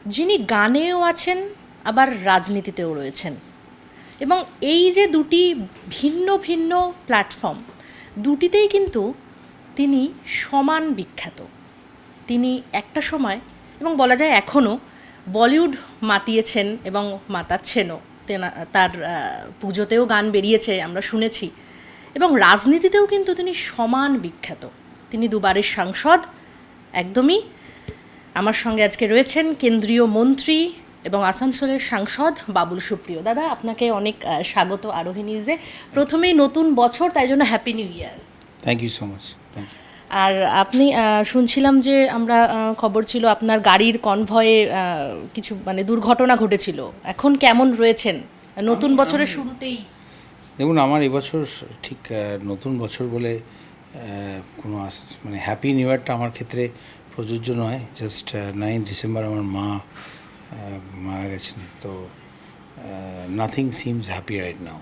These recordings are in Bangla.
যিনি গানেও আছেন আবার রাজনীতিতেও রয়েছেন, এবং এই যে দুটি ভিন্ন ভিন্ন প্ল্যাটফর্ম, দুটিতেই কিন্তু তিনি সমান বিখ্যাত। তিনি একটা সময়, এবং বলা যায় এখনও, বলিউড মাতিয়েছেন এবং মাতাচ্ছেনও। তার পুজোতেও গান বেরিয়েছে, আমরা শুনেছি। এবং রাজনীতিতেও কিন্তু তিনি সমান বিখ্যাত। তিনি দুবারের সাংসদ, একদমই। আমার সঙ্গে আজকে রয়েছেন কেন্দ্রীয় মন্ত্রী এবং আসানসোলের সাংসদ বাবুল সুপ্রিয়। দাদা, আপনাকে অনেক স্বাগত আরোহী নিউজে। প্রথমেই নতুন বছর, তাই জন্য happy new year. Thank you so much. Thank you. আর আপনি শুনছিলাম যে আমরা খবর ছিল আপনার গাড়ির কনভয়ে কিছু মানে দুর্ঘটনা ঘটেছিল। এখন কেমন রয়েছেন নতুন বছরের শুরুতেই? দেখুন, আমার এবছর ঠিক নতুন বছর বলে কোনো মানে হ্যাপি নিউ ইয়ারটা আমার ক্ষেত্রে প্রযোজ্য নয়। জাস্ট 9 ডিসেম্বর আমার মা মারা গেছেন। তো nothing seems happy right now.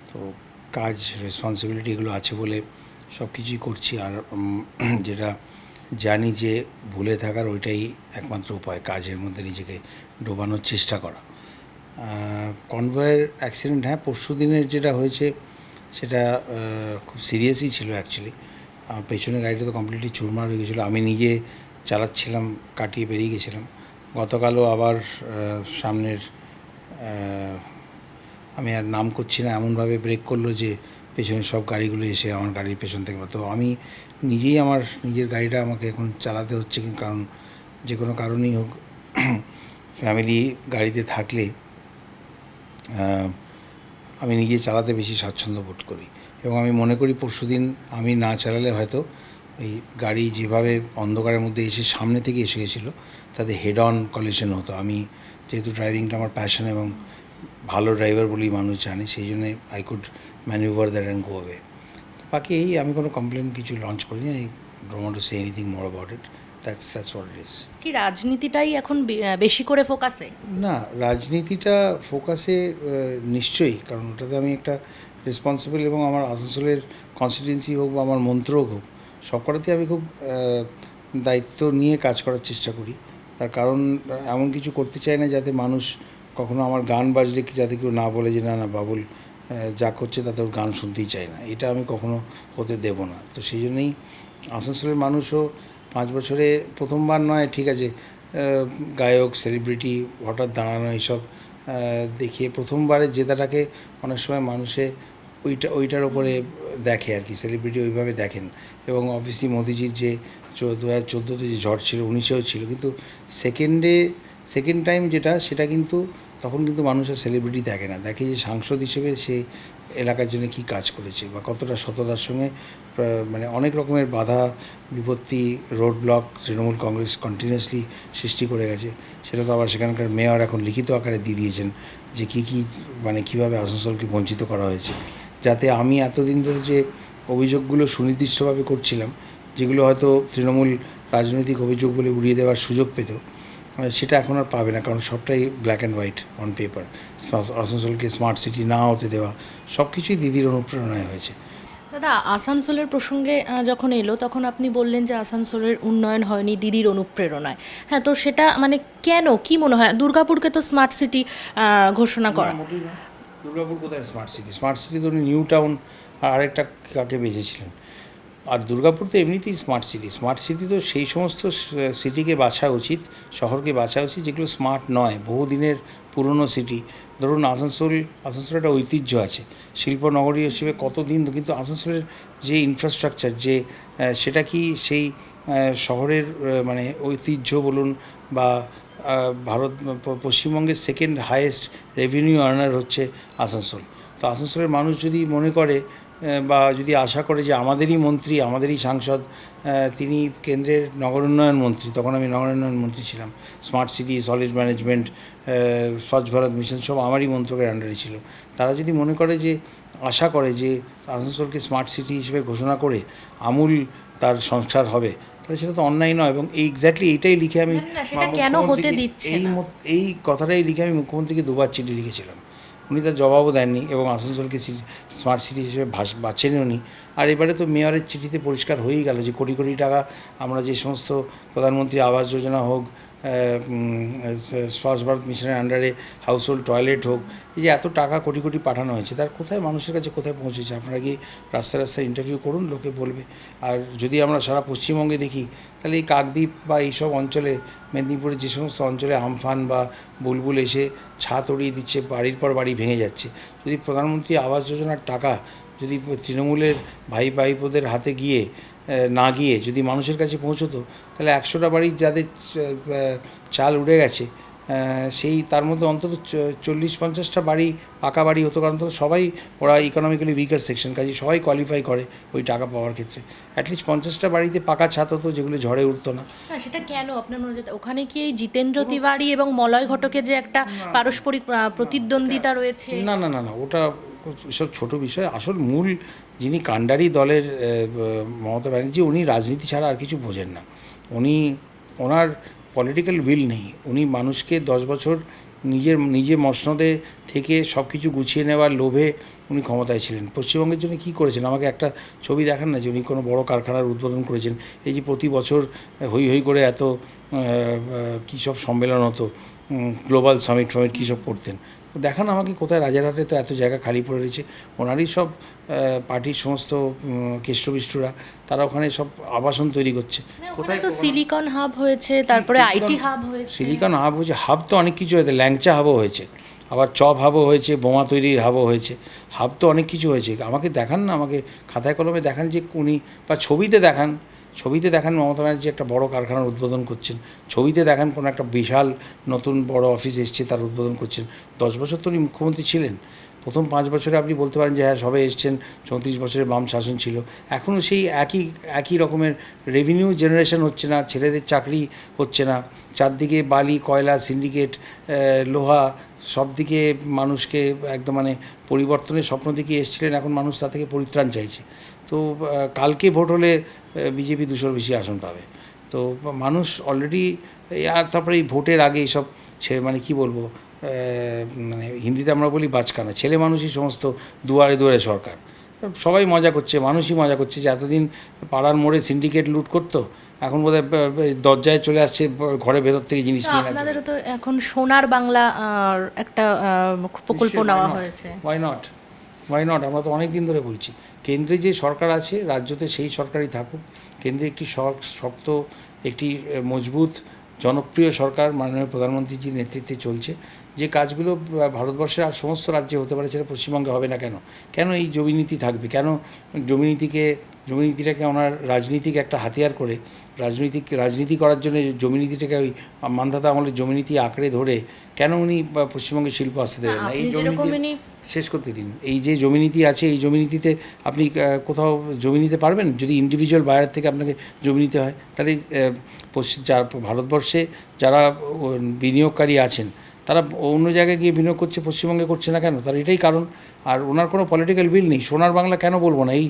তো কাজ রেসপন্সিবিলিটি এগুলো আছে বলে সব কিছুই করছি। আর যেটা জানি যে ভুলে থাকার ওইটাই একমাত্র উপায়, কাজের মধ্যে নিজেকে ডোবানোর চেষ্টা করা। কনভয়ের অ্যাক্সিডেন্ট, হ্যাঁ, পরশু দিনের যেটা হয়েছে সেটা খুব সিরিয়াসই ছিল অ্যাকচুয়ালি। পেছনে গাড়িটা তো কমপ্লিটলি চুরমার হয়ে গেছিলো। আমি নিজে চালাচ্ছিলাম, কাটিয়ে বেরিয়ে গেছিলাম। গতকালও আবার সামনের, আমি আর নাম করছি না, এমনভাবে ব্রেক করলো যে পেছনের সব গাড়িগুলো এসে আমার গাড়ির পেছন থেকে। তো আমি নিজেই আমার নিজের গাড়িটা আমাকে এখন চালাতে হচ্ছে, কারণ যে কোনো কারণেই হোক ফ্যামিলি গাড়িতে থাকলে আমি নিজে চালাতে বেশি স্বাচ্ছন্দ্য বোধ করি। এবং আমি মনে করি পরশুদিন আমি না চালালে হয়তো এই গাড়ি যেভাবে অন্ধকারের মধ্যে এসে সামনে থেকে এসে গেছিলো, তাতে হেড অন কলিশন হতো। আমি যেহেতু ড্রাইভিংটা আমার প্যাশন এবং ভালো ড্রাইভার বলেই মানুষ জানে, সেই জন্যে I could manoeuvre that and go away. বাকি এই, আমি কোনো কমপ্লেন কিছু লঞ্চ করিনি। I don't want to say anything more about it. That's what it is. কি রাজনীতিটাই এখন বেশি করে ফোকাসে? না, রাজনীতিটা ফোকাসে নিশ্চয়ই, কারণ ওটাতে আমি একটা রেসপন্সিবল, এবং আমার আসানসোলের কনস্টিটিউয়েন্সি হোক বা আমার মন্ত্রক হোক, সব কটাতেই আমি খুব দায়িত্ব নিয়ে কাজ করার চেষ্টা করি। তার কারণ এমন কিছু করতে চাই না যাতে মানুষ কখনো আমার গান বাজলে যাতে কেউ না বলে যে না না বাবুল যা করছে তাতে ওর গান শুনতেই চায় না, এটা আমি কখনো হতে দেব না। তো সেই জন্যই আসানসোলের মানুষও 5 বছরে প্রথমবার নয়, ঠিক আছে, গায়ক সেলিব্রিটি হঠাৎ দাঁড়ানো এইসব দেখিয়ে প্রথমবারের জেতাটাকে অনেক সময় মানুষে ওইটার ওপরে দেখে আর কি, সেলিব্রিটি ওইভাবে দেখেন। এবং অবভিয়াসলি মোদিজির যে 2014-তে যে ঝড় ছিল, 19-এও ছিল, কিন্তু সেকেন্ড টাইম সেটা কিন্তু তখন কিন্তু মানুষের সেলিব্রিটি দেখে না, দেখে যে সাংসদ হিসেবে সে এলাকার জন্য কী কাজ করেছে বা কতটা সততার সঙ্গে মানে অনেক রকমের বাধা বিপত্তি, road block Trinamool Congress continuously সৃষ্টি করে গেছে। সেটা তো আবার সেখানকার মেয়র এখন লিখিত আকারে দিয়ে দিয়েছেন যে কী মানে কীভাবে আসানসোলকে বঞ্চিত করা হয়েছে, যাতে আমি এতদিন ধরে যে অভিযোগগুলো সুনির্দিষ্টভাবে করছিলাম, যেগুলো হয়তো তৃণমূল রাজনৈতিক অভিযোগ বলে উড়িয়ে দেওয়ার সুযোগ পেত, সেটা এখন আর পাবে না, কারণ সবটাই black and white on paper. আসানসোলকে স্মার্ট সিটি না হতে দেওয়া, সব কিছুই দিদির অনুপ্রেরণায় হয়েছে। দাদা, আসানসোলের প্রসঙ্গে যখন এলো তখন আপনি বললেন যে আসানসোলের উন্নয়ন হয়নি দিদির অনুপ্রেরণায়। হ্যাঁ, তো সেটা মানে কেন, কি মনে হয়? দুর্গাপুরকে তো স্মার্ট সিটি ঘোষণা করা। দুর্গাপুর কোথায় স্মার্ট সিটি? স্মার্ট সিটি তো নিউ টাউন আর আরেকটা কাকে বেঁচেছিলেন। আর দুর্গাপুর তো এমনিতেই স্মার্ট সিটি। স্মার্ট সিটি তো সেই সমস্ত সিটিকে বাছা উচিত, শহরকে বাছা উচিত যেগুলো স্মার্ট নয়, বহুদিনের পুরনো সিটি। ধরুন আসানসোলের একটা ঐতিহ্য আছে, শিল্পনগরী হিসেবে কতদিন, কিন্তু আসানসোলের যে ইনফ্রাস্ট্রাকচার যে সেটা কি সেই শহরের মানে ঐতিহ্য বলুন বা ভারত পশ্চিমবঙ্গের সেকেন্ড হাইয়েস্ট রেভিনিউ আর্নার হচ্ছে আসানসোল। তো আসানসোলের মানুষ যদি মনে করে বা যদি আশা করে যে আমাদেরই মন্ত্রী, আমাদেরই সাংসদ, তিনি কেন্দ্রের নগর উন্নয়ন মন্ত্রী, তখন আমি নগর উন্নয়ন মন্ত্রী ছিলাম, স্মার্ট সিটি, সলিড ম্যানেজমেন্ট, স্বচ্ছ ভারত মিশন সব আমারই মন্ত্রকের আন্ডারে ছিল, তারা যদি মনে করে যে আশা করে যে আসানসোলকে স্মার্ট সিটি হিসেবে ঘোষণা করে আমূল তার সংস্কার হবে, তাহলে সেটা তো অন্যায় নয়। এবং এক্স্যাক্টলি এইটাই লিখে আমি কেন হতে দিচ্ছে এই কথাটাই লিখে আমি মুখ্যমন্ত্রীকে 2বার চিঠি লিখেছিলাম। উনি তার জবাবও দেননি এবং আসানসোলকে স্মার্ট সিটি হিসেবে বাছেনও নি। আর এবারে তো মেয়রের চিঠিতে পরিষ্কার হয়েই গেল যে কোটি কোটি টাকা আমরা যে সমস্ত প্রধানমন্ত্রী আবাস যোজনা হোক স্বচ্ছ ভারত মিশনের আন্ডারে হাউস হোল্ড টয়লেট হোক, এই যে এত টাকা কোটি কোটি পাঠানো হয়েছে, তার কোথায় মানুষের কাছে কোথায় পৌঁছেছে? আপনারা কি রাস্তায় রাস্তায় ইন্টারভিউ করুন, লোকে বলবে। আর যদি আমরা সারা পশ্চিমবঙ্গে দেখি, তাহলে এই কাকদ্বীপ বা এইসব অঞ্চলে, মেদিনীপুরের যে সমস্ত অঞ্চলে আমফান বা বুলবুল এসে ছাদ উড়িয়ে দিচ্ছে, বাড়ির পর বাড়ি ভেঙে যাচ্ছে, যদি প্রধানমন্ত্রী আবাস যোজনার টাকা যদি তৃণমূলের ভাই ভাইপোদের হাতে গিয়ে না গিয়ে যদি মানুষের কাছে পৌঁছতো, তাহলে 100টা বাড়ির যাদের চাল উড়ে গেছে, সেই তার মধ্যে অন্তত 40-50টা বাড়ি পাকা বাড়ি হতো, কারণ তো সবাই ওরা ইকোনমিক্যালি উইকার সেকশন, কাজে সবাই কোয়ালিফাই করে ওই টাকা পাওয়ার ক্ষেত্রে। অ্যাটলিস্ট 50টা বাড়িতে পাকা ছাদ হতো, যেগুলো ঝড়ে উঠতো না। হ্যাঁ, সেটা কেন আপনার মনে হচ্ছে? ওখানে কি এই জিতেন্দ্র তিওয়ারি এবং মলয় ঘটকের যে একটা পারস্পরিক প্রতিদ্বন্দ্বিতা রয়েছে? না না না না, ওটা সব ছোট বিষয়। আসল মূল যিনি কাণ্ডারি দলের মমতা ব্যানার্জি, উনি রাজনীতি ছাড়া আর কিছু বোঝেন না। ওনার পলিটিক্যাল উইল নেই। উনি মানুষকে 10 বছর নিজে মসনদে থেকে সব কিছু গুছিয়ে নেওয়ার লোভে উনি ক্ষমতায় ছিলেন। পশ্চিমবঙ্গের জন্য কী করেছেন? আমাকে একটা ছবি দেখান না যে উনি কোনো বড় কারখানার উদ্বোধন করেছেন। এই যে প্রতি বছর হই হই করে এত কী সব সম্মেলন হতো, গ্লোবাল সামিট ফামিট কী সব করতেন, দেখান আমাকে কোথায়। রাজারহাটে তো এত জায়গা খালি পড়ে রয়েছে, ওনারই সব পার্টির সমস্ত কেষ্টবিষ্টরা, তারা ওখানে সব আবাসন তৈরি করছে। কোথায় তো সিলিকন হাব হয়েছে, তারপরে আইটি হাব হয়েছে। সিলিকন হাব হয়েছে, হাব তো অনেক কিছু হয়েছে, ল্যাংচা হাবও হয়েছে, আবার চপ হাবও হয়েছে, বোমা তৈরির হাবও হয়েছে, হাব তো অনেক কিছু হয়েছে। আমাকে দেখান না, আমাকে খাতায় কলমে দেখান যে উনি, বা ছবিতে দেখান মমতা ব্যানার্জি একটা বড় কারখানার উদ্বোধন করছেন, ছবিতে দেখান কোনো একটা বিশাল নতুন বড় অফিস এসছে তার উদ্বোধন করছেন। 10 বছর তো উনি মুখ্যমন্ত্রী ছিলেন। প্রথম 5 বছরে আপনি বলতে পারেন যে হ্যাঁ সবে এসছেন, 34 বছরের বাম শাসন ছিল, এখনও সেই একই রকমের রেভিনিউ জেনারেশন হচ্ছে না, ছেলেদের চাকরি হচ্ছে না, চারদিকে বালি, কয়লা, সিন্ডিকেট, লোহা, সব দিকে মানুষকে একদম মানে পরিবর্তনের স্বপ্ন দিকে এসেছিলেন, এখন মানুষ তা থেকে পরিত্রাণ চাইছে। তো কালকে ভোট হলে বিজেপি 200-র বেশি আসন পাবে। তো মানুষ অলরেডি, আর তারপরে এই ভোটের আগে এইসব মানে কী বলবো, মানে হিন্দিতে আমরা বলি বাচকানা, ছেলে মানুষই সমস্ত দুয়ারে দুয়ারে সরকার, সবাই মজা করছে, মানুষই মজা করছে যে এতদিন পাড়ার মোড়ে সিন্ডিকেট লুট করতো, এখন বোধহয় দরজায় চলে আসছে, ঘরের ভেতর থেকে জিনিস নিয়ে নেয়। আপনাদেরও তো এখন সোনার বাংলা একটা প্রকল্প নেওয়া হয়েছে। ওয়াই নট, আমরা তো অনেক দিন ধরে বলছি, কেন্দ্রে যে সরকার আছে, রাজ্যতে সেই সরকারই থাকুক। কেন্দ্রে একটি শক্ত, একটি মজবুত, জনপ্রিয় সরকার মাননীয় প্রধানমন্ত্রীজির নেতৃত্বে চলছে। যে কাজগুলো ভারতবর্ষের আর সমস্ত রাজ্যে হতে পারে, সেটা পশ্চিমবঙ্গে হবে না কেন? কেন এই জমিনীতি থাকবে? কেন জমিনীতিটাকে ওনার রাজনীতিকে একটা হাতিয়ার করে, রাজনীতি করার জন্য জমিনীতিটাকে ওই মান্ধাতা আমলের জমিনীতি আঁকড়ে ধরে কেন উনি পশ্চিমবঙ্গে শিল্প আসতে দেবেন না? এই জমিনীতি শেষ করতে দিন। এই যে জমিনীতি আছে, এই জমিনীতিতে আপনি কোথাও জমি নিতে পারবেন? যদি ইন্ডিভিজুয়াল বায়ার থেকে আপনাকে জমি নিতে হয়, তাহলে ভারতবর্ষে যারা বিনিয়োগকারী আছেন, তারা অন্য জায়গায় গিয়ে বিনিয়োগ করছে, পশ্চিমবঙ্গে করছে না কেন? তার এটাই কারণ। আর ওনার কোনো পলিটিক্যাল উইল নেই। সোনার বাংলা কেন বলবো না? এই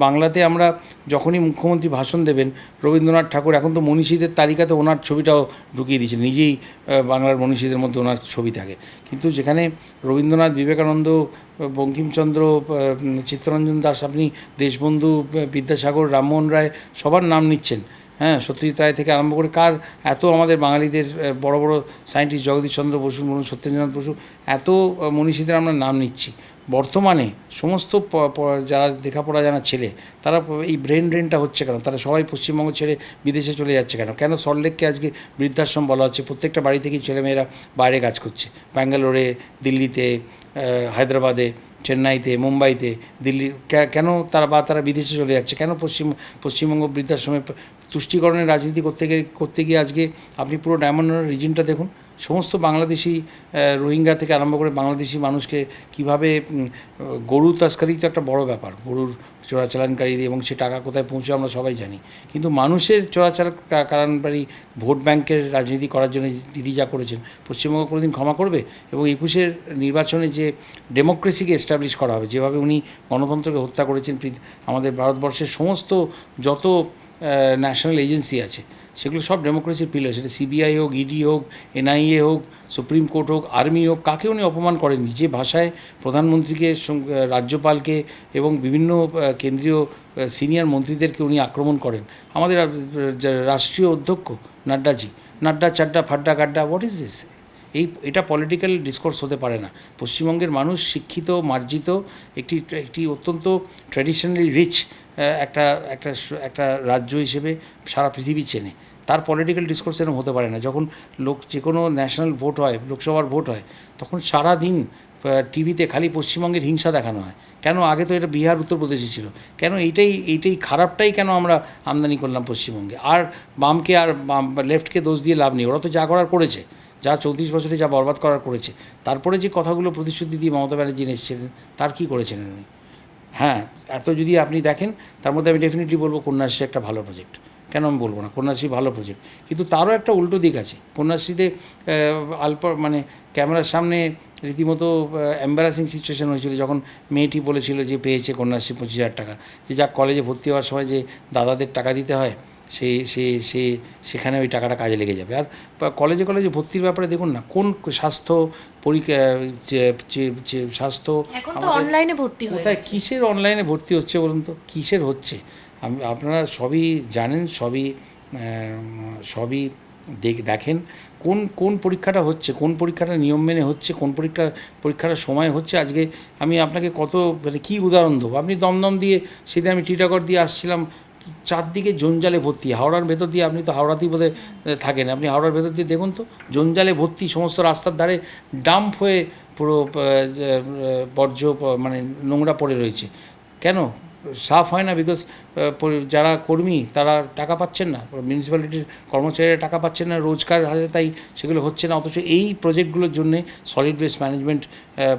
বাংলাতে আমরা যখনই মুখ্যমন্ত্রী ভাষণ দেবেন, রবীন্দ্রনাথ ঠাকুর, এখন তো মনীষীদের তালিকাতে ওনার ছবিটাও ঢুকিয়ে দিয়েছেন, নিজেই বাংলার মনীষীদের মধ্যে ওনার ছবি থাকে। কিন্তু যেখানে রবীন্দ্রনাথ, বিবেকানন্দ, বঙ্কিমচন্দ্র, চিত্তরঞ্জন দাস, আপনি দেশবন্ধু, বিদ্যাসাগর, রামমোহন রায়, সবার নাম নিচ্ছেন, হ্যাঁ, সত্যজিৎ রায় থেকে আরম্ভ করে কার এত আমাদের বাঙালিদের বড় বড় সায়েন্টিস্ট, জগদীশচন্দ্র বসু বলুন, সত্যেন্দ্রনাথ বসু, এত মনীষীদের আমরা নাম নিচ্ছি। বর্তমানে সমস্ত যারা লেখাপড়া জানা ছেলে, তারা এই ব্রেনটা হচ্ছে কেন? তারা সবাই পশ্চিমবঙ্গ ছেড়ে বিদেশে চলে যাচ্ছে কেন? কেন সল্টলেককে আজকে বৃদ্ধাশ্রম বলা হচ্ছে? প্রত্যেকটা বাড়ি থেকেই ছেলেমেয়েরা বাইরে কাজ করছে, ব্যাঙ্গালোরে, দিল্লিতে, হায়দ্রাবাদে, চেন্নাইতে, মুম্বাইতে, দিল্লি, কেন তারা বিদেশে চলে যাচ্ছে? কেন পশ্চিমবঙ্গ বৃদ্ধাশ্রমে তুষ্টিকরণের রাজনীতি করতে গিয়ে আজকে আপনি পুরো ডায়মন্ড রিজিনটা দেখুন, সমস্ত বাংলাদেশি, রোহিঙ্গা থেকে আরম্ভ করে বাংলাদেশি মানুষকে কীভাবে গরু তস্করি তো একটা বড় ব্যাপার, গরুর চোরাচালানকারী, এবং সে টাকা কোথায় পৌঁছে আমরা সবাই জানি। কিন্তু মানুষের চোরাচালানকারী ভোট ব্যাংকের রাজনীতি করার জন্য দিদি যা করেছেন, পশ্চিমবঙ্গ কোনোদিন ক্ষমা করবে? এবং 21-এর নির্বাচনে যে ডেমোক্রেসিকে এস্টাবলিশ করা হবে, যেভাবে উনি গণতন্ত্রকে হত্যা করেছেন, আমাদের ভারতবর্ষের সমস্ত যত ন্যাশনাল এজেন্সি আছে, সেগুলো সব ডেমোক্রেসির পিলার। সেটা সিবিআই হোক, ইডি হোক, এনআইএ হোক, সুপ্রিম কোর্ট হোক, আর্মি হোক, কাকে উনি অপমান করেননি? যে ভাষায় প্রধানমন্ত্রীকে, রাজ্যপালকে এবং বিভিন্ন কেন্দ্রীয় সিনিয়র মন্ত্রীদেরকে উনি আক্রমণ করেন, আমাদের রাষ্ট্রীয় অধ্যক্ষ নাড্ডা চাড্ডা ফাড্ডা গাড্ডা, হোয়াট ইজ দিস? এটা পলিটিক্যাল ডিসকোর্স হতে পারে না। পশ্চিমবঙ্গের মানুষ শিক্ষিত, মার্জিত, একটি একটি অত্যন্ত ট্র্যাডিশনালি রিচ একটা একটা একটা রাজ্য হিসেবে সারা পৃথিবী চেনে। তার পলিটিক্যাল ডিসকোর্স এরকম হতে পারে না। যখন যে কোনো ন্যাশনাল ভোট হয়, লোকসভার ভোট হয়, তখন সারাদিন টিভিতে খালি পশ্চিমবঙ্গের হিংসা দেখানো হয়। কেন? আগে তো এটা বিহার, উত্তরপ্রদেশই ছিল। কেন এইটাই খারাপটাই কেন আমরা আমদানি করলাম পশ্চিমবঙ্গে? আর বামকে আর লেফটকে দোষ দিয়ে লাভ নেই, ওরা তো যা করার করেছে, যা 34 বছরে যা বরবাদ করার করেছে। তারপরে যে কথাগুলো প্রতিশ্রুতি দিয়ে মমতা ব্যানার্জি এসেছিলেন, তার কী করেছেন উনি? হ্যাঁ, এত যদি আপনি দেখেন, তার মধ্যে আমি ডেফিনেটলি বলবো কন্যাশ্রী একটা ভালো প্রজেক্ট। কেন আমি বলবো না? কন্যাশ্রী ভালো প্রজেক্ট, কিন্তু তারও একটা উল্টো দিক আছে। কন্যাশ্রীতে মানে ক্যামেরার সামনে রীতিমতো এম্বারাসিং সিচুয়েশন হয়েছিল যখন মেয়েটি বলেছিল যে পেয়েছে কন্যাশ্রী 25,000 টাকা, যে যা কলেজে ভর্তি হওয়ার সময় যে দাদাদের টাকা দিতে হয়, সেখানে ওই টাকাটা কাজে লেগে যাবে। আর কলেজে ভর্তির ব্যাপারে দেখুন না, কোন স্বাস্থ্য পরীক্ষা, স্বাস্থ্য এখন তো অনলাইনে ভর্তি হয়ে কোথায় গেছে। কিসের অনলাইনে ভর্তি হচ্ছে বলুন তো? কিসের হচ্ছে? আপনারা সবই জানেন, সবই দেখেন কোন পরীক্ষাটা হচ্ছে, কোন পরীক্ষাটা নিয়ম মেনে হচ্ছে, কোন পরীক্ষাটার সময় হচ্ছে। আজকে আমি আপনাকে কত মানে কী উদাহরণ দেবো? আপনি দমদম দিয়ে, সেদিন আমি টিটাগড় দিয়ে আসছিলাম, চারদিকে জঞ্জালে ভর্তি। হাওড়ার ভেতর দিয়ে, আপনি তো হাওড়াতেই বোধহয় থাকেন, আপনি হাওড়ার ভেতর দিয়ে দেখুন তো, জঞ্জালে ভর্তি, সমস্ত রাস্তার ধারে ডাম্প হয়ে পুরো বর্জ্য মানে নোংরা পড়ে রয়েছে। কেন সাফ হয় না? বিকজ যারা কর্মী তারা টাকা পাচ্ছেন না, মিউনিসিপ্যালিটির কর্মচারীরা টাকা পাচ্ছেন না, রোজগার হারে, তাই সেগুলো হচ্ছে না। অথচ এই প্রজেক্টগুলোর জন্যে সলিড ওয়েস্ট ম্যানেজমেন্ট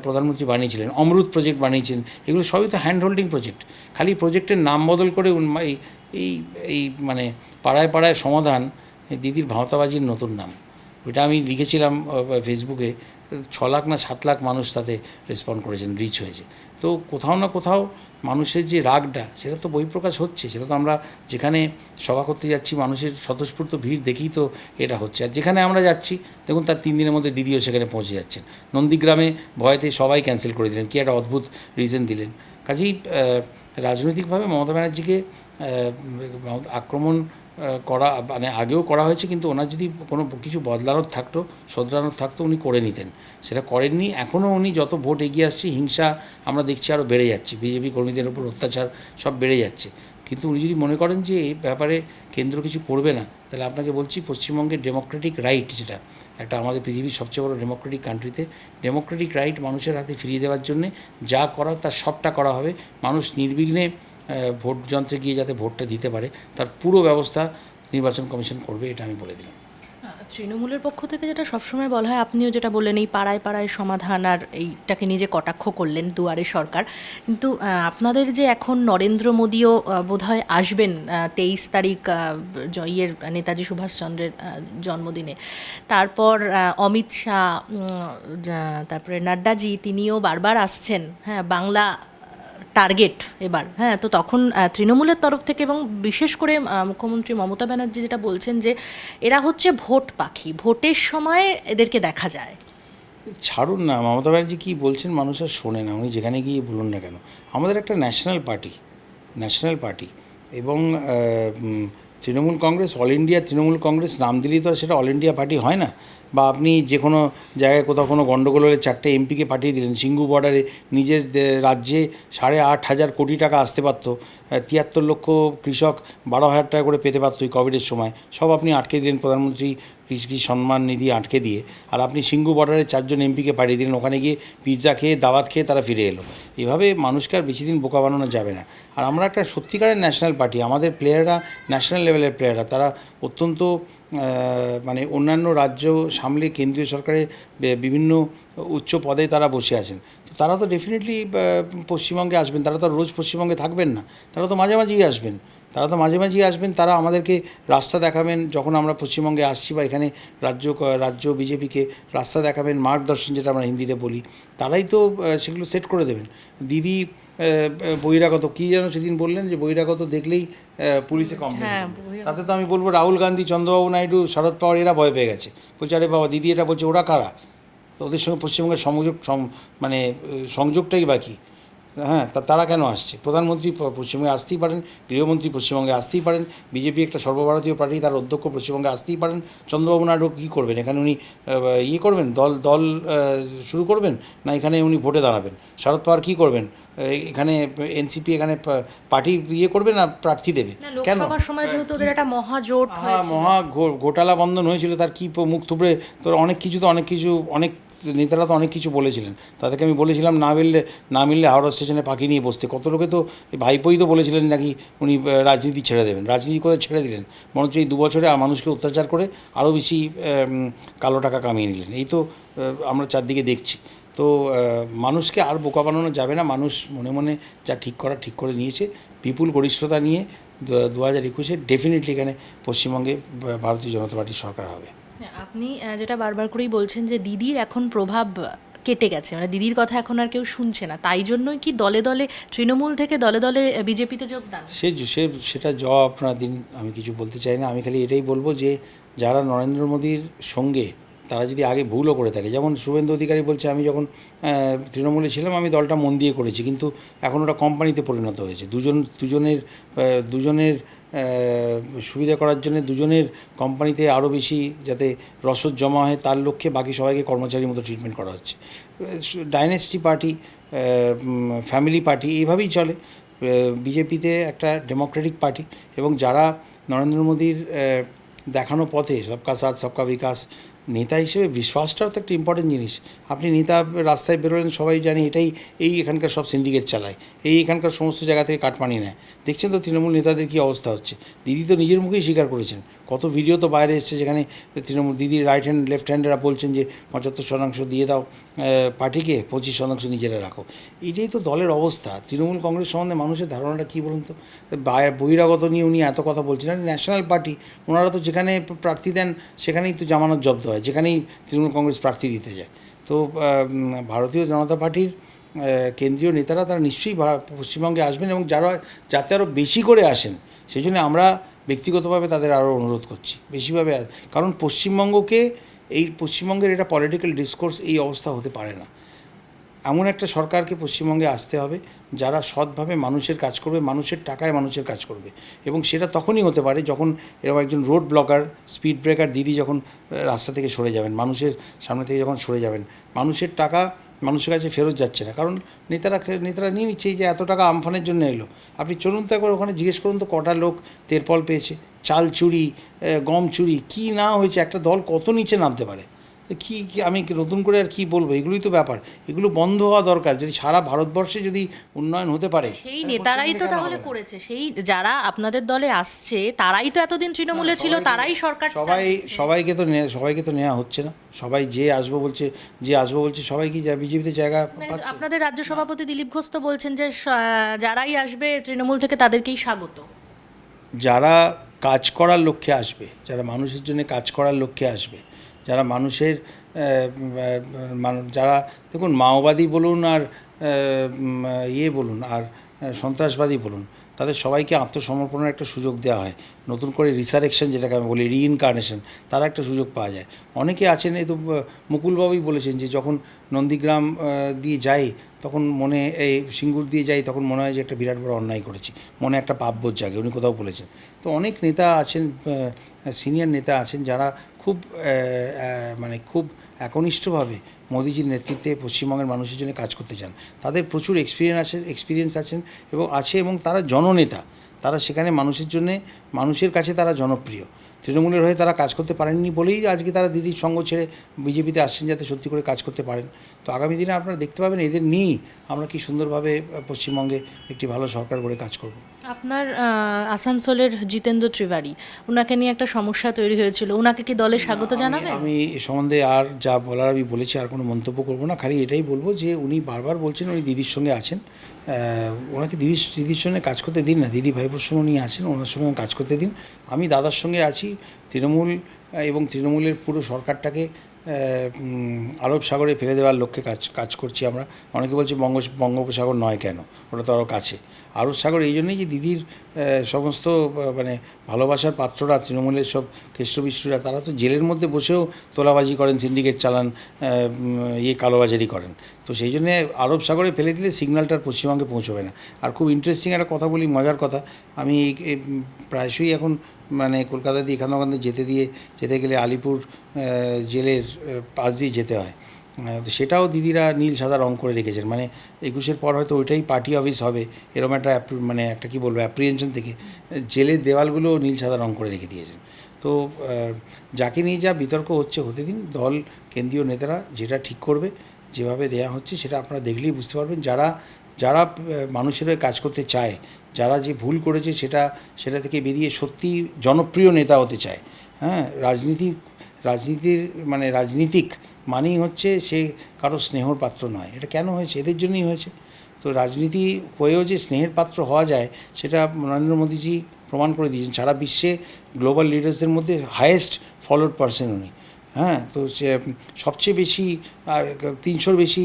প্রধানমন্ত্রী বানিয়েছিলেন, অমৃত প্রজেক্ট বানিয়েছেন। এগুলো সবই তো হ্যান্ড হোল্ডিং প্রজেক্ট। খালি প্রজেক্টের নাম বদল করে এই মানে পাড়ায় পাড়ায় সমাধান, দিদির ভাঁওতাবাজির নতুন নাম। ওইটা আমি লিখেছিলাম ফেসবুকে, 6 লাখ না 7 লাখ মানুষ তাতে রেসপন্ড করেছেন, রিচ হয়েছে। তো কোথাও না কোথাও মানুষের যে রাগটা, সেটা তো বহিঃপ্রকাশ হচ্ছে। সেটা তো আমরা যেখানে সভা করতে যাচ্ছি, মানুষের স্বতঃস্ফূর্ত ভিড় দেখেই তো এটা হচ্ছে। আর যেখানে আমরা যাচ্ছি, দেখুন তার 3 দিনের মধ্যে দিদিও সেখানে পৌঁছে যাচ্ছেন। নন্দীগ্রামে ভয়েতে সবাই ক্যান্সেল করে দিলেন, কী একটা অদ্ভুত রিজন দিলেন। কাজেই রাজনৈতিকভাবে মমতা ব্যানার্জিকে আক্রমণ করা মানে আগেও করা হয়েছে, কিন্তু ওনার যদি কোনো কিছু বদলানোর থাকতো, শোধরানোর থাকতো, উনি করে নিতেন। সেটা করেননি। এখনও উনি যত ভোট এগিয়ে আসছে, হিংসা আমরা দেখছি আরও বেড়ে যাচ্ছে, বিজেপি কর্মীদের ওপর অত্যাচার সব বেড়ে যাচ্ছে। কিন্তু উনি যদি মনে করেন যে এই ব্যাপারে কেন্দ্র কিছু করবে না, তাহলে আপনাকে বলছি, পশ্চিমবঙ্গের ডেমোক্রেটিক রাইট, যেটা একটা আমাদের পৃথিবীর সবচেয়ে বড় ডেমোক্রেটিক কান্ট্রিতে, ডেমোক্রেটিক রাইট মানুষের হাতে ফিরিয়ে দেওয়ার জন্যে যা করার তার সবটা করা হবে। মানুষ নির্বিঘ্নে ভোট যন্ত্রে গিয়ে যাতে ভোটটা দিতে পারে, তার পুরো ব্যবস্থা নির্বাচন কমিশন করবে, এটা আমি বলে দিলাম। তৃণমূলের পক্ষ থেকে যেটা সবসময় বলা হয়, আপনিও যেটা বললেন, এই পাড়ায় পাড়ায় সমাধান, আর এইটাকে নিজে কটাক্ষ করলেন, দুয়ারে সরকার। কিন্তু আপনাদের যে এখন নরেন্দ্র মোদীও বোধহয় আসবেন 23 তারিখ নেতাজি সুভাষচন্দ্রের জন্মদিনে। তারপর অমিত শাহ, তারপরে নাড্ডাজি, তিনিও বারবার আসছেন। হ্যাঁ, বাংলা টার্গেট এবার। হ্যাঁ, তো তখন তৃণমূলের তরফ থেকে এবং বিশেষ করে মুখ্যমন্ত্রী মমতা ব্যানার্জি যেটা বলছেন যে এরা হচ্ছে ভোট পাখি, ভোটের সময় এদেরকে দেখা যায়। ছাড়ুন না, মমতা ব্যানার্জি কী বলছেন মানুষ আর শোনে না, উনি যেখানে গিয়ে বলুন না কেন। আমাদের একটা ন্যাশনাল পার্টি এবং তৃণমূল কংগ্রেস, অল ইন্ডিয়া তৃণমূল কংগ্রেস নাম দিলেই তো আর সেটা অল ইন্ডিয়া পার্টি হয় না। বা আপনি যে কোনো জায়গায় কোথাও কোনো গণ্ডগোল হলে 4টে এমপিকে পাঠিয়ে দিলেন। সিঙ্গু বর্ডারে নিজের রাজ্যে 8,500 কোটি টাকা আসতে পারতো, 73 লক্ষ কৃষক 12,000 টাকা করে পেতে পারতো এই কোভিডের সময়, সব আপনি আটকে দিলেন প্রধানমন্ত্রী কৃষি সম্মান নিধি আটকে দিয়ে। আর আপনি সিঙ্গু বর্ডারে 4 জন এমপিকে পাঠিয়ে দিলেন, ওখানে গিয়ে পিৎজা খেয়ে, দাওয়াত খেয়ে তারা ফিরে এলো। এভাবে মানুষকে আর বেশি দিন বোকা বানানো যাবে না। আর আমরা একটা সত্যিকারের ন্যাশনাল পার্টি, আমাদের প্লেয়াররা ন্যাশনাল লেভেলের প্লেয়াররা, তারা অত্যন্ত মানে অন্যান্য রাজ্য সামলে কেন্দ্রীয় সরকারে বিভিন্ন উচ্চ পদে তারা বসে আছেন। তো তারা তো ডেফিনেটলি পশ্চিমবঙ্গে আসবেন। তারা তো রোজ পশ্চিমবঙ্গে থাকবেন না, তারা তো মাঝে মাঝেই আসবেন। তারা আমাদেরকে রাস্তা দেখাবেন, যখন আমরা পশ্চিমবঙ্গে আসছি বা এখানে রাজ্য বিজেপিকে রাস্তা দেখাবেন, মার্গদর্শন যেটা আমরা হিন্দিতে বলি, তারাই তো সেগুলো সেট করে দেবেন। দিদি বহিরাগত কী যেন সেদিন বললেন, যে বহিরাগত দেখলেই পুলিশে কমপ্লেন। তাতে তো আমি বলবো রাহুল গান্ধী, চন্দ্রবাবু নাইডু, শরদ পাওয়ার এরা ভয় পেয়ে গেছে, বলছে আরে বাবা, দিদি এটা বলছে, ওরা কারা? তো ওদের সঙ্গে পশ্চিমবঙ্গের সংযোগটাই বাকি। হ্যাঁ, তারা কেন আসছে? প্রধানমন্ত্রী পশ্চিমবঙ্গে আসতেই পারেন, গৃহমন্ত্রী পশ্চিমবঙ্গে আসতেই পারেন, বিজেপি একটা সর্বভারতীয় পার্টি, তার অধ্যক্ষ পশ্চিমবঙ্গে আসতেই পারেন। চন্দ্রবাবু নাইডু কী করবেন এখানে? উনি ইয়ে করবেন, দল দল শুরু করবেন, না এখানে উনি ভোটে দাঁড়াবেন? শরদ পাওয়ার কী করবেন? এখানে এনসিপি এখানে পার্টি ইয়ে করবে না প্রার্থী দেবে? কেন? লোকসভার সময় যেহেতু ওদের একটা মহাজোট হ্যাঁ, ঘোটালা বন্ধন হয়েছিল, তার কী মুখ থুবড়ে তোর অনেক কিছু অনেক নেতারা তো অনেক কিছু বলেছিলেন। তাদেরকে আমি বলেছিলাম না মিললে হাওড়া স্টেশনে পাখি নিয়ে বসতে। কত লোকে তো ভাইপোই তো বলেছিলেন নাকি উনি রাজনীতি ছেড়ে দেবেন। রাজনীতি করে ছেড়ে দিলেন, বরঞ্চ এই 2 বছরে মানুষকে অত্যাচার করে আরও বেশি কালো টাকা কামিয়ে নিলেন। এই তো আমরা চারদিকে দেখছি। তো মানুষকে আর বোকা বানানো যাবে না। মানুষ মনে মনে যা ঠিক করে নিয়েছে। বিপুল গরিষ্ঠতা নিয়ে 2021-এ ডেফিনেটলি এখানে পশ্চিমবঙ্গে ভারতীয় জনতা পার্টির সরকার হবে। আপনি যেটা বারবার করেই বলছেন যে দিদির এখন প্রভাব কেটে গেছে, মানে দিদির কথা এখন আর কেউ শুনছে না, তাই জন্যই কি দলে দলে তৃণমূল থেকে দলে দলে বিজেপিতে যোগদান? সেটা জবাব আপনারা দিন, আমি কিছু বলতে চাই না। আমি খালি এটাই বলবো যে যারা নরেন্দ্র মোদীর সঙ্গে, তারা যদি আগে ভুলও করে থাকে, যেমন শুভেন্দু অধিকারী বলছে আমি যখন তৃণমূলে ছিলাম আমি দলটা মন দিয়ে করেছি, কিন্তু এখন ওটা কোম্পানিতে পরিণত হয়েছে। দুজনের সুবিধা করার জন্য দুজনের কোম্পানিতে আরও বেশি যাতে রসদ জমা হয় তার লক্ষ্যে বাকি সবাইকে কর্মচারীর মতো ট্রিটমেন্ট করা হচ্ছে। ডাইনেস্টি পার্টি, ফ্যামিলি পার্টি এইভাবেই চলে। বিজেপিতে একটা ডেমোক্রেটিক পার্টি, এবং যারা নরেন্দ্র মোদীর দেখানো পথে সবকা সাথ সবকা বিকাশ, নেতা হিসেবে বিশ্বাসটাও তো একটা ইম্পর্টেন্ট জিনিস। আপনি নেতা রাস্তায় বেরোলেন, সবাই জানে এই এখানকার সব সিন্ডিকেট চালায়, এখানকার সমস্ত জায়গা থেকে কাটমানি নেয়। দেখছেন তো তৃণমূল নেতাদের কী অবস্থা হচ্ছে। দিদি তো নিজের মুখেই স্বীকার করেছেন, কত ভিডিও তো বাইরে এসছে যেখানে তৃণমূল দিদির রাইট হ্যান্ড লেফট হ্যান্ডেরা বলছেন যে 75% দিয়ে দাও পার্টিকে, 25% নিজেরা রাখো। এটাই তো দলের অবস্থা। তৃণমূল কংগ্রেস সম্বন্ধে মানুষের ধারণাটা কী বলুন তো? বহিরাগত নিয়ে উনি এত কথা বলছেন, আর ন্যাশনাল পার্টি, ওনারা তো যেখানে প্রার্থী দেন সেখানেই তো জামানত জব্দ হয়, যেখানেই তৃণমূল কংগ্রেস প্রার্থী দিতে যায়। তো ভারতীয় জনতা পার্টির কেন্দ্রীয় নেতারা তারা নিশ্চয়ই পশ্চিমবঙ্গে আসবেন, এবং যাতে আরও বেশি করে আসেন সেই জন্য আমরা ব্যক্তিগতভাবে তাদের আরও অনুরোধ করছি বেশিভাবে। কারণ পশ্চিমবঙ্গের এটা পলিটিক্যাল ডিসকোর্স এই অবস্থা হতে পারে না। এমন একটা সরকারকে পশ্চিমবঙ্গে আসতে হবে যারা সৎভাবে মানুষের কাজ করবে, মানুষের টাকায় মানুষের কাজ করবে। এবং সেটা তখনই হতে পারে যখন এরকম একজন রোড ব্লকার, স্পিড ব্রেকার দিদি যখন রাস্তা থেকে সরে যাবেন, মানুষের সামনে থেকে যখন সরে যাবেন, মানুষের টাকা মানুষের কাছে ফেরত যাচ্ছে না। কারণ নেতারা নিয়ে নিচ্ছে এই যে এত টাকা আমফানের জন্য এলো। আপনি চলুন তো একবার ওখানে জিজ্ঞেস করুন তো কটা লোক তেরপল পেয়েছে, চাল চুরি, গম চুরি, কী না হয়েছে। একটা দল কত নিচে নামতে পারে, আমি নতুন করে আর কি বলবো? এগুলোই তো ব্যাপার, এগুলো বন্ধ হওয়া দরকার। যদি সারা ভারতবর্ষে যদি উন্নয়ন হতে পারে, সেই নেতারাই তো তাহলে করেছে, সেই যারা আপনাদের দলে আসছে তারাই তো এতদিন তৃণমূলে ছিল, তারাই সরকার। সবাইকে তো নেওয়া হচ্ছে না। সবাই যে আসবো বলছে সবাই কি বিজেপিতে জায়গা পাচ্ছে? আপনাদের রাজ্য সভাপতি দিলীপ ঘোষ তো বলছেন যে যারাই আসবে তৃণমূল থেকে তাদেরকেই স্বাগত। যারা কাজ করার লক্ষ্যে আসবে, যারা মানুষের জন্য কাজ করার লক্ষ্যে আসবে, যারা মানুষের যারা দেখুন মাওবাদী বলুন আর বলুন আর সন্ত্রাসবাদী বলুন, তাদের সবাইকে আত্মসমর্পণের একটা সুযোগ দেওয়া হয়। নতুন করে রিসারেকশন, যেটাকে আমি বলি রিইনকার্নেশন, তার একটা সুযোগ পাওয়া যায়। অনেকে আছেন, এই তো মুকুলবাবুই বলেছেন যে যখন নন্দীগ্রাম দিয়ে যাই তখন মনে, এই সিঙ্গুর দিয়ে যাই তখন মনে হয় যে একটা বিরাট বড় অন্যায় করেছি, মনে একটা পাপবোধ জাগে, উনি কোথাও বলেছেন। তো অনেক নেতা আছেন, সিনিয়র নেতা আছেন যারা খুব একনিষ্ঠভাবে মোদিজির নেতৃত্বে পশ্চিমবঙ্গের মানুষের জন্য কাজ করতে চান। তাদের প্রচুর এক্সপিরিয়েন্স আছেন এবং তারা জননেতা। তারা সেখানে মানুষের কাছে তারা জনপ্রিয়। তৃণমূলের হয়ে তারা কাজ করতে পারেননি বলেই আজকে তারা দিদির সঙ্গ ছেড়ে বিজেপিতে আসছেন, যাতে সত্যি করে কাজ করতে পারেন। তো আগামী দিনে আপনারা দেখতে পাবেন এদের নিয়েই আমরা কি সুন্দরভাবে পশ্চিমবঙ্গে একটি ভালো সরকার গড়ে কাজ করব। আপনার আসানসোলের জিতেন্দ্র ত্রিবাড়ী, ওনাকে নিয়ে একটা সমস্যা তৈরি হয়েছিল, ওনাকে কি দলে স্বাগত জানাবেন? আমি এ সম্বন্ধে আর যা বলার আমি বলেছি, আর কোনো মন্তব্য করব না। খালি এটাই বলবো যে উনি বারবার বলছেন উনি দিদির সঙ্গে আছেন, ওনাকে দিদির সঙ্গে কাজ করতে দিন না। দিদি ভাইপোর সঙ্গে উনি আছেন, ওনার সঙ্গে কাজ করতে দিন। আমি দাদার সঙ্গে আছি। তৃণমূল এবং তৃণমূলের পুরো সরকারটাকে আরব সাগরে ফেলে দেওয়ার লক্ষ্যে কাজ করছি আমরা। অনেকে বলছে বঙ্গোপসাগর নয় কেন, ওটা তো আরও কাছে। আরব সাগর এই জন্যই যে দিদির সমস্ত মানে ভালোবাসার পাত্ররা, তৃণমূলের সব কেষ্টবিষ্টরা, তারা তো জেলের মধ্যে বসেও তোলাবাজি করেন, সিন্ডিকেট চালান, কালোবাজারি করেন। তো সেই জন্যে আরব সাগরে ফেলে দিলে সিগন্যালটার পশ্চিমবঙ্গে পৌঁছবে না। আর খুব ইন্টারেস্টিং একটা কথা বলি, মজার কথা, আমি প্রায়শই এখন মানে কলকাতা দিয়ে এখানে ওখানে যেতে গেলে আলিপুর জেলের পাশ দিয়ে যেতে হয়। তো সেটাও দিদিরা নীল সাদা রং করে রেখেছেন, মানে 21-এর পর হয়তো ওইটাই পার্টি অফিস হবে, এরকম একটা মানে একটা কী বলবো অ্যাপ্রিহেনশন থেকে জেলের দেওয়ালগুলো নীল সাদা রং করে রেখে দিয়েছেন। তো যাকে নিয়ে যা বিতর্ক হতে দিন, দল কেন্দ্রীয় নেতারা যেটা ঠিক করবে, যেভাবে দেয়া হচ্ছে সেটা আপনারা দেখলেই বুঝতে পারবেন। যারা মানুষের হয়ে কাজ করতে চায়, যারা যে ভুল করেছে সেটা থেকে বেরিয়ে সত্যি জনপ্রিয় নেতা হতে চায়, হ্যাঁ, রাজনীতিক মানেই হচ্ছে সে কারো স্নেহর পাত্র নয়। এটা কেন হয়েছে? এদের জন্যই হয়েছে। তো রাজনীতি হয়েও যে স্নেহের পাত্র হওয়া যায় সেটা নরেন্দ্র মোদীজি প্রমাণ করে দিয়েছেন। সারা বিশ্বে গ্লোবাল লিডার্সদের মধ্যে হায়েস্ট ফলোড পারসন উনি। হ্যাঁ, তো সে সবচেয়ে বেশি আর 300-র বেশি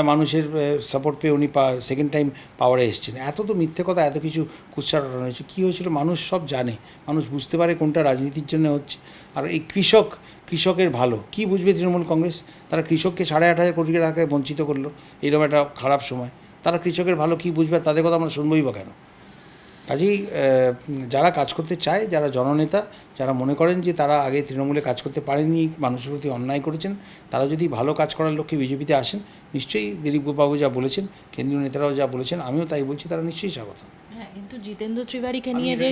মানুষের সাপোর্ট পেয়ে উনি সেকেন্ড টাইম পাওয়ারে এসেছেন। এত তো মিথ্যে কথা, এত কিছু কুৎসা রটানো হয়েছে। কী হয়েছিল মানুষ সব জানে, মানুষ বুঝতে পারে কোনটা রাজনীতির জন্য হচ্ছে। আর এই কৃষকের ভালো কী বুঝবে তৃণমূল কংগ্রেস? তারা কৃষককে 8,500 কোটি টাকায় বঞ্চিত করলো এইরকম একটা খারাপ সময়। তারা কৃষকের ভালো কী বুঝবে? তাদের কথা আমরা শুনবই বা কেন? কাজেই যারা কাজ করতে চায়, যারা জননেতা, যারা মনে করেন যে তারা আগে তৃণমূলে কাজ করতে পারেননি, মানুষের প্রতি অন্যায় করেছেন, তারা যদি ভালো কাজ করার লক্ষ্যে বিজেপিতে আসেন, নিশ্চয়ই দিলীপবাবু যা বলেছেন, কেন্দ্রীয় নেতারাও যা বলেছেন, আমিও তাই বলছি, তারা নিশ্চয়ই স্বাগত। হ্যাঁ, কিন্তু জিতেন্দ্র ত্রিবাড়ীকে নিয়ে যে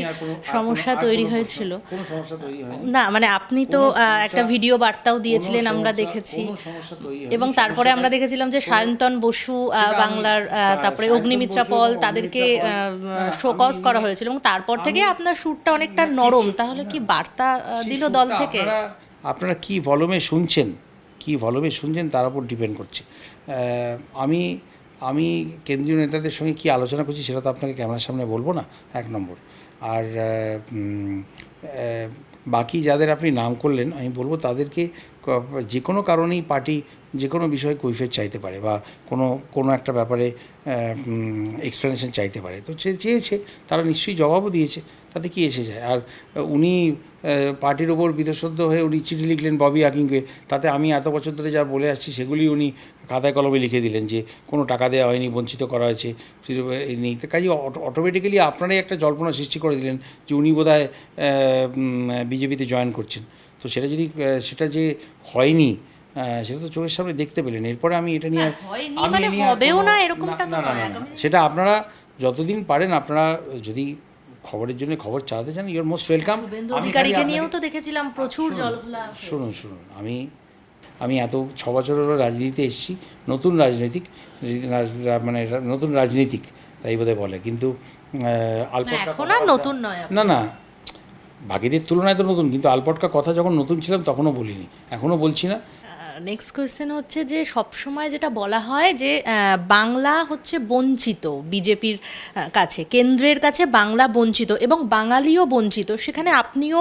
সমস্যা তৈরি হয়েছিল, কোনো সমস্যা তৈরি হয়নি। না মানে আপনি তো একটা ভিডিও বার্তাও দিয়েছিলেন, আমরা দেখেছি, এবং তারপরে আমরা দেখেছিলাম যে সায়ন্তন বসু বাংলার, তারপরে অগ্নিমিত্রা পল, তাদেরকে শোকজ করা হয়েছিল, এবং তারপর থেকে আপনার সুরটা অনেকটা নরম। তাহলে কি বার্তা দিল দল থেকে? আপনারা কী ভলিউমে শুনছেন তার উপর ডিপেন্ড করছে। আমি কেন্দ্রীয় নেতাদের সঙ্গে কী আলোচনা করছি সেটা তো আপনাকে ক্যামেরার সামনে বলবো না, 1 নম্বর। আর বাকি যাদের আপনি নাম করলেন, আমি বলবো তাদেরকে যে কোনো কারণেই পার্টি যে কোনো বিষয়ে কৈফিয়ত চাইতে পারে, বা কোনো একটা ব্যাপারে এক্সপ্লেনেশন চাইতে পারে। তো চেয়েছে, তারা নিশ্চয়ই জবাবও দিয়েছে, তাতে কি এসে যায়। আর উনি পার্টির ওপর বীতশ্রদ্ধ হয়ে উনি চিঠি লিখলেন ববি হাকিংকে, তাতে আমি এত বছর ধরে যা বলে আসছি সেগুলি উনি খাতায় কলমে লিখে দিলেন যে কোনো টাকা দেওয়া হয়নি, বঞ্চিত করা হয়েছে নেই। তো কাজে অটোমেটিক্যালি আপনারাই একটা জল্পনা সৃষ্টি করে দিলেন যে উনি বোধহয় বিজেপিতে জয়েন করছেন। তো সেটা যে হয়নি, সেটা তো চোখের সামনে দেখতে পেলেন। এরপরে আমি এটা নিয়ে সেটা আপনারা যতদিন পারেন, আপনারা যদি খবরের জন্য খবর চালাতে চান, ইউর মোস্ট ওয়েলকাম। অধিকারীকে নিয়েও তো দেখেছিলাম প্রচুর জলঘোলা। শুনুন, আমি এত 6 বছর হলো রাজনীতিতে এসেছি, নতুন রাজনীতিক তাই বোধহয় বলে, কিন্তু না বাকিদের তুলনায় তো নতুন, কিন্তু আলপটকা কথা যখন নতুন ছিলাম তখনও বলিনি, এখনও বলছি না। নেক্সট কোয়েশ্চেন হচ্ছে যে সবসময় যেটা বলা হয় যে বাংলা হচ্ছে বঞ্চিত, বিজেপির কাছে, কেন্দ্রের কাছে বাংলা বঞ্চিত এবং বাঙালিও বঞ্চিত। সেখানে আপনিও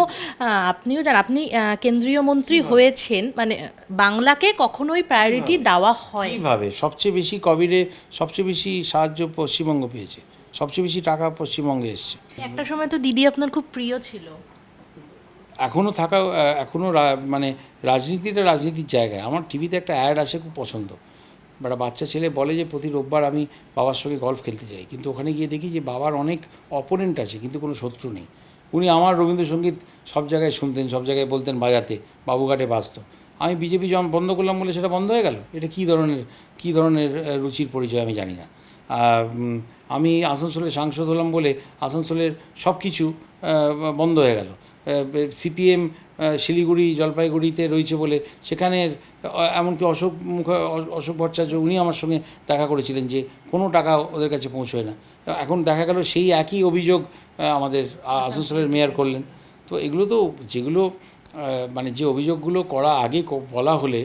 জানেন, আপনি কেন্দ্রীয় মন্ত্রী হয়েছেন, মানে বাংলাকে কখনোই প্রায়োরিটি দেওয়া হয় কীভাবে? সবচেয়ে বেশি কোভিডে সবচেয়ে বেশি সাহায্য পশ্চিমবঙ্গ পেয়েছে, সবচেয়ে বেশি টাকা পশ্চিমবঙ্গে এসছে। একটা সময় তো দিদি আপনার খুব প্রিয় ছিল। এখনও মানে রাজনীতির জায়গায়। আমার টিভিতে একটা অ্যাড আসে, খুব পছন্দ। একটা বাচ্চা ছেলে বলে যে প্রতি রোববার আমি বাবার সঙ্গে গলফ খেলতে যাই, কিন্তু ওখানে গিয়ে দেখি যে বাবার অনেক অপোনেন্ট আছে কিন্তু কোনো শত্রু নেই। উনি আমার রবীন্দ্রসঙ্গীত সব জায়গায় শুনতেন, সব জায়গায় বলতেন বাজাতে, বাবুঘাটে বাজত। আমি বিজেপি বন্ধ করলাম বলে সেটা বন্ধ হয়ে গেল? এটা কী ধরনের রুচির পরিচয় আমি জানি না। আমি আসানসোলের সাংসদ হলাম বলে আসানসোলের সব কিছু বন্ধ হয়ে গেল। সিপিএম শিলিগুড়ি জলপাইগুড়িতে রয়েছে বলে সেখানের, এমনকি অশোক ভট্টাচার্য উনি আমার সঙ্গে দেখা করেছিলেন যে কোনো টাকা ওদের কাছে পৌঁছয় না। এখন দেখা গেল সেই একই অভিযোগ আমাদের আসানসোলের মেয়র করলেন। তো এগুলো তো যে অভিযোগগুলো করা আগে বলা হলে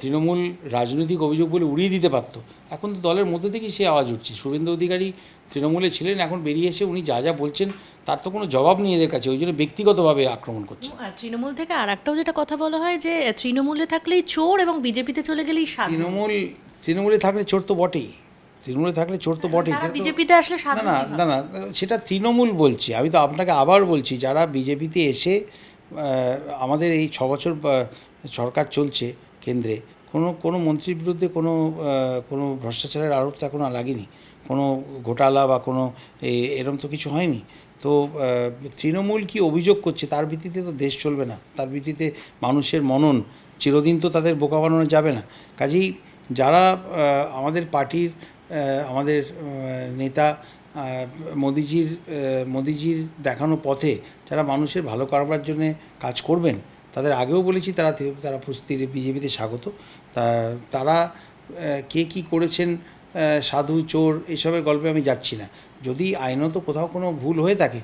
তৃণমূল রাজনৈতিক অভিযোগ বলে উড়িয়ে দিতে পারতো। এখন তো দলের মধ্যে থেকেই সে আওয়াজ উঠছে। শুভেন্দু অধিকারী তৃণমূলে ছিলেন, এখন বেরিয়ে এসে উনি যা যা বলছেন তার তো কোনো জবাব নেই এদের কাছে, ওই জন্য ব্যক্তিগতভাবে আক্রমণ করছে। আর তৃণমূল থেকে আর একটাও যেটা কথা বলা হয় যে তৃণমূলে থাকলেই চোর এবং বিজেপিতে চলে গেলেই সাধু। তৃণমূলে থাকলে চোর তো বটেই, তৃণমূলে থাকলে চোর তো বটেই। তারা বিজেপিতে আসলে সাধু না না না না, সেটা তৃণমূল বলছি, আমি তো আপনাকে আবার বলছি, যারা বিজেপিতে এসে আমাদের এই 6 বছর সরকার চলছে কেন্দ্রে, কোনো মন্ত্রীর বিরুদ্ধে কোনো ভ্রষ্টাচারের আরোপ তো এখনো লাগেনি, কোনো ঘোটালা বা কোনো এরম তো কিছু হয়নি। তো তৃণমূল কি অভিযোগ করছে তার ভিত্তিতে তো দেশ চলবে না, তার ভিত্তিতে মানুষের মনন চিরদিন তো তাদের বোকা বানানো যাবে না। কাজেই যারা আমাদের পার্টির আমাদের নেতা মোদিজির দেখানো পথে যারা মানুষের ভালো করবার জন্যে কাজ করবেন, তাদের আগেও বলেছি তারা বিজেপিতে স্বাগত। তারা কে কী করেছেন, সাধু চোর এসবের গল্পে আমি যাচ্ছি না। যদি আইনত কোথাও কোনো ভুল হয়ে থাকে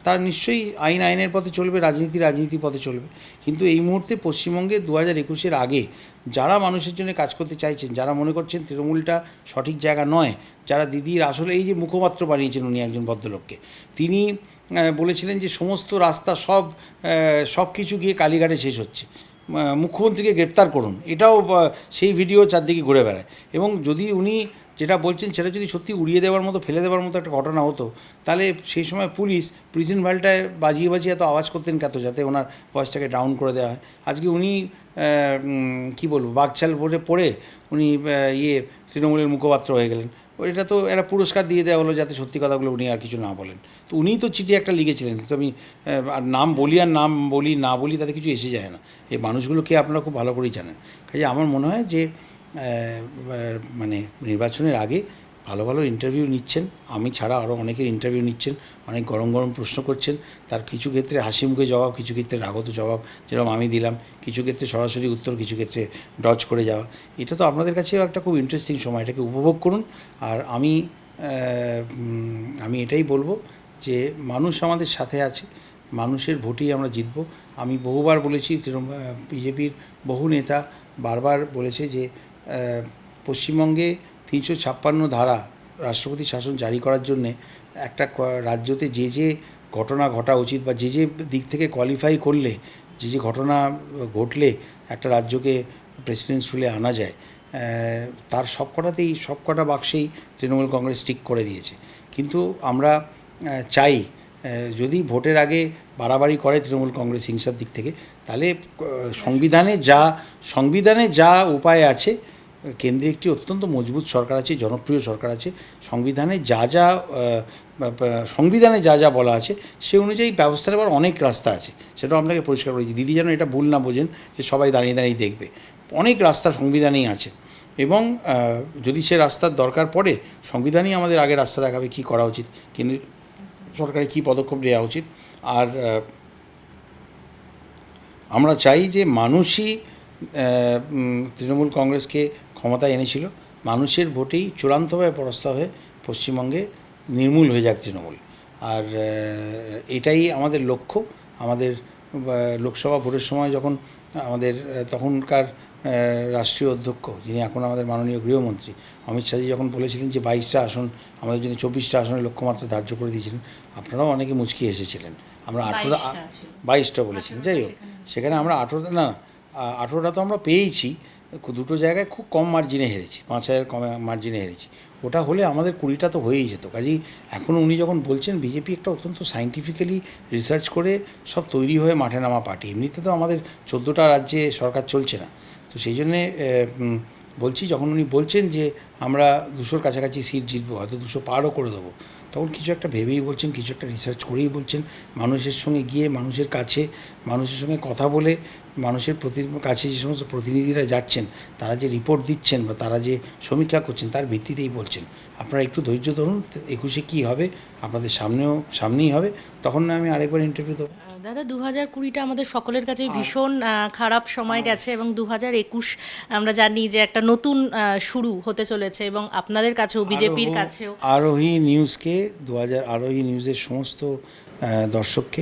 তার নিশ্চয়ই আইনের পথে চলবে, রাজনীতির পথে চলবে। কিন্তু এই মুহূর্তে পশ্চিমবঙ্গে 2021-এর আগে যারা মানুষের জন্য কাজ করতে চাইছেন, যারা মনে করছেন তৃণমূলটা সঠিক জায়গা নয়, যারা দিদির আসলে এই যে মুখপাত্র বানিয়েছেন উনি একজন ভদ্রলোককে, তিনি বলেছিলেন যে সমস্ত রাস্তা সব কিছু গিয়ে কালীঘাটে শেষ হচ্ছে, মুখ্যমন্ত্রীকে গ্রেপ্তার করুন, এটাও সেই ভিডিও চারদিকে ঘুরে বেড়ায়। এবং যদি উনি যেটা বলছেন সেটা যদি সত্যি উড়িয়ে দেওয়ার মতো, ফেলে দেওয়ার মতো একটা ঘটনা হতো, তাহলে সেই সময় প্রিজন ভ্যালটায় বাজিয়ে এত আওয়াজ করতেন কত, যাতে ওনার ভয়েসটাকে ডাউন করে দেওয়া হয়। আজকে উনি কী বলবো, বাকছাল পড়ে উনি তৃণমূলের মুখপাত্র হয়ে গেলেন। এটা তো একটা পুরস্কার দিয়ে দেওয়া হলো যাতে সত্যি কথাগুলো উনি আর কিছু না বলেন। তো উনিই তো চিঠি একটা লিখেছিলেন, তো আমি আর নাম বলি তাতে কিছু এসে যায় না। এই মানুষগুলোকে আপনারা খুব ভালো করেই জানেন। কাজে আমার মনে হয় যে মানে নির্বাচনের আগে ভালো ভালো ইন্টারভিউ নিচ্ছেন, আমি ছাড়া আরও অনেকের ইন্টারভিউ নিচ্ছেন, অনেক গরম গরম প্রশ্ন করছেন, তার কিছু ক্ষেত্রে হাসি মুখে জবাব, কিছু ক্ষেত্রে রাগত জবাব যেরকম আমি দিলাম, কিছু ক্ষেত্রে সরাসরি উত্তর, কিছু ক্ষেত্রে ডজ করে যাওয়া। এটা তো আপনাদের কাছেও একটা খুব ইন্টারেস্টিং সময়, এটাকে উপভোগ করুন। আর আমি এটাই বলবো যে মানুষ আমাদের সাথে আছে, মানুষের ভোটেই আমরা জিতব। আমি বহুবার বলেছি, বিজেপির বহু নেতা বারবার বলেছে যে পশ্চিমবঙ্গে 356 ধারা রাষ্ট্রপতি শাসন জারি করার জন্যে একটা রাজ্যতে যে ঘটনা ঘটা উচিত, বা যে দিক থেকে কোয়ালিফাই করলে, যে ঘটনা ঘটলে একটা রাজ্যকে প্রেসিডেন্ট রুলে আনা যায়, তার সবকটা বাক্সেই তৃণমূল কংগ্রেস টিক করে দিয়েছে। কিন্তু আমরা চাই যদি ভোটের আগে বাড়াবাড়ি করে তৃণমূল কংগ্রেস হিংসার দিক থেকে, তাহলে সংবিধানে যা উপায় আছে, কেন্দ্রে একটি অত্যন্ত মজবুত সরকার আছে, জনপ্রিয় সরকার আছে, সংবিধানে যা যা বলা আছে সে অনুযায়ী ব্যবস্থা নেওয়ার অনেক রাস্তা আছে। সেটাও আপনাকে পরিষ্কার করেছি, দিদি যেন এটা ভুল না বোঝেন যে সবাই দাঁড়িয়ে দেখবে। অনেক রাস্তা সংবিধানেই আছে, এবং যদি সে রাস্তার দরকার পড়ে, সংবিধানই আমাদের আগে রাস্তা দেখাবে কী করা উচিত, কিন্তু সরকারের কী পদক্ষেপ নেওয়া উচিত। আর আমরা চাই যে মানুষই তৃণমূল কংগ্রেসকে ক্ষমতায় এনেছিল, মানুষের ভোটেই চূড়ান্তভাবে পরাস্ত হয়ে পশ্চিমবঙ্গে নির্মূল হয়ে যাক তৃণমূল। আর এটাই আমাদের লক্ষ্য। আমাদের লোকসভা ভোটের সময় যখন আমাদের তখনকার রাষ্ট্রীয় অধ্যক্ষ, যিনি এখন আমাদের মাননীয় গৃহমন্ত্রী অমিত শাহজি, যখন বলেছিলেন যে 22টা আসন আমাদের জন্য, 24টা আসনের লক্ষ্যমাত্রা ধার্য করে দিয়েছিলেন, আপনারাও অনেকে মুচকি এসেছিলেন। আমরা 22টা বলেছিলেন, যাই হোক, সেখানে আমরা 18টা তো আমরা পেয়েছি, দুটো জায়গায় খুব কম মার্জিনে হেরেছি, 5,000 কম মার্জিনে হেরেছি। ওটা হলে আমাদের 20টা তো হয়েই যেত। কাজেই এখন উনি যখন বলছেন বিজেপি একটা অত্যন্ত সায়েন্টিফিক্যালি রিসার্চ করে সব তৈরি হয়ে মাঠে নামা পার্টি, এমনিতে তো আমাদের 14টা রাজ্যে সরকার চলছে না। তো সেই জন্যে বলছি, যখন উনি বলছেন যে আমরা 200-র কাছাকাছি সিট জিতবো, হয়তো 200 পারও করে দেবো, তখন কিছু একটা ভেবেই বলছেন, কিছু একটা রিসার্চ করেই বলছেন। মানুষের সঙ্গে গিয়ে, মানুষের কাছে, মানুষের সঙ্গে কথা বলে, মানুষের কাছে যে সমস্ত প্রতিনিধিরা যাচ্ছেন, তারা যে রিপোর্ট দিচ্ছেন বা তারা যে সমীক্ষা করছেন, তার ভিত্তিতেই বলছেন। আপনারা একটু ধৈর্য ধরুন, 21-এ কী হবে আপনাদের সামনেই হবে, তখন না আমি আরেকবার ইন্টারভিউ দেবো। দাদা, 2020টা আমাদের সকলের কাছে ভীষণ খারাপ সময় গেছে, এবং 2021 আমরা জানি যে একটা নতুন শুরু হতে চলেছে, এবং আপনাদের কাছেও, বিজেপির কাছেও। আরোহী নিউজের সমস্ত দর্শককে,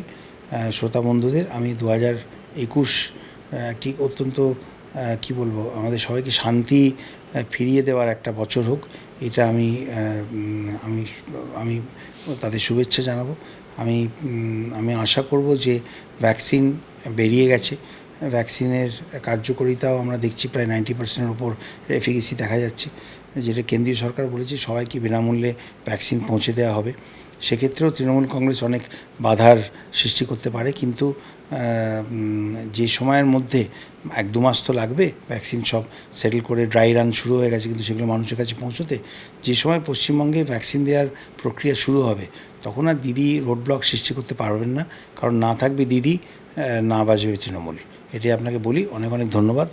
শ্রোতা বন্ধুদের আমি 2021 ঠিক অত্যন্ত কী বলবো, আমাদের সবাইকে শান্তি ফিরিয়ে দেওয়ার একটা বছর হোক, এটা আমি আমি তাদের শুভেচ্ছা জানাবো। আমি আশা করব যে ভ্যাকসিন বেরিয়ে গেছে, ভ্যাকসিনের কার্যকারিতাও আমরা দেখছি প্রায় 90%-এর উপর এফিকেসি দেখা যাচ্ছে, যেটা কেন্দ্রীয় সরকার বলেছে সবাইকে বিনামূল্যে ভ্যাকসিন পৌঁছে দেওয়া হবে। সেক্ষেত্রেও তৃণমূল কংগ্রেস অনেক বাধার সৃষ্টি করতে পারে, কিন্তু যে সময়ের মধ্যে 1-2 মাস তো লাগবে ভ্যাকসিন সব সেটেল করে, ড্রাই রান শুরু হয়ে গেছে কিন্তু সেগুলো মানুষের কাছে পৌঁছতে। যে সময় পশ্চিমবঙ্গে ভ্যাকসিন দেওয়ার প্রক্রিয়া শুরু হবে তখন আর দিদি রোড ব্লক সৃষ্টি করতে পারবেন না, কারণ না থাকবে দিদি, না বাজবে তৃণমূল। এটাই আপনাকে বলি। অনেক অনেক ধন্যবাদ।